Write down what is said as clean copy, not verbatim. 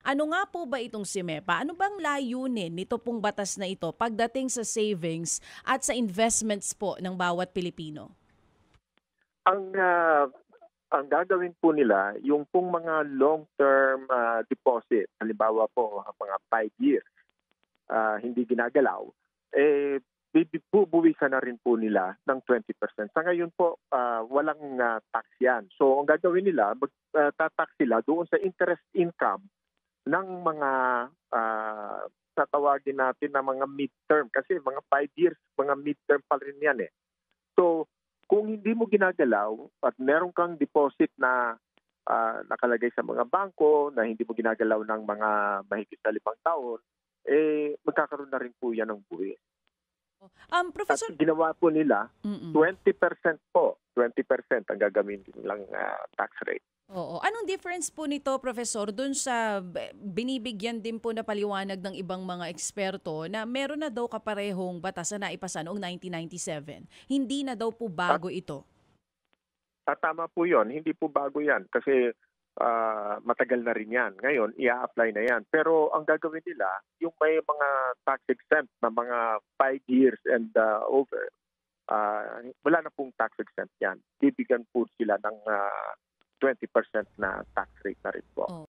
Ano nga po ba itong SIMEPA? Ano bang layunin nito pong batas na ito pagdating sa savings at sa investments po ng bawat Pilipino? Ang, ang gagawin po nila, yung pong mga long-term deposit, halimbawa po mga 5 years, hindi ginagalaw, eh, bubuwisan na rin po nila ng 20%. Sa ngayon po, walang tax yan. So ang gagawin nila, magtatax sila doon sa interest income ng mga tatawagin natin na mga midterm. Kasi mga 5 years, mga midterm pa rin yan eh. So kung hindi mo ginagalaw at meron kang deposit na nakalagay sa mga bangko na hindi mo ginagalaw ng mga mahigit na 5 taon, magkakaroon na rin po yan ng buwis. At Professor, ginawa po nila, mm. 20% po, 20% ang gagamitin nilang tax rate. Oo. Anong difference po nito, Professor, dun sa binibigyan din po na paliwanag ng ibang mga eksperto na meron na daw kaparehong batas na naipasa noong 1997? Hindi na daw po At, bago ito. at tama po yon, hindi po bago yan kasi matagal na rin yan. Ngayon, i-apply na yan. Pero ang gagawin nila, yung may mga tax exempt na mga 5 years and over, wala na pong tax exempt yan. Bibigyan po sila ng 20% na tax rate na rin po.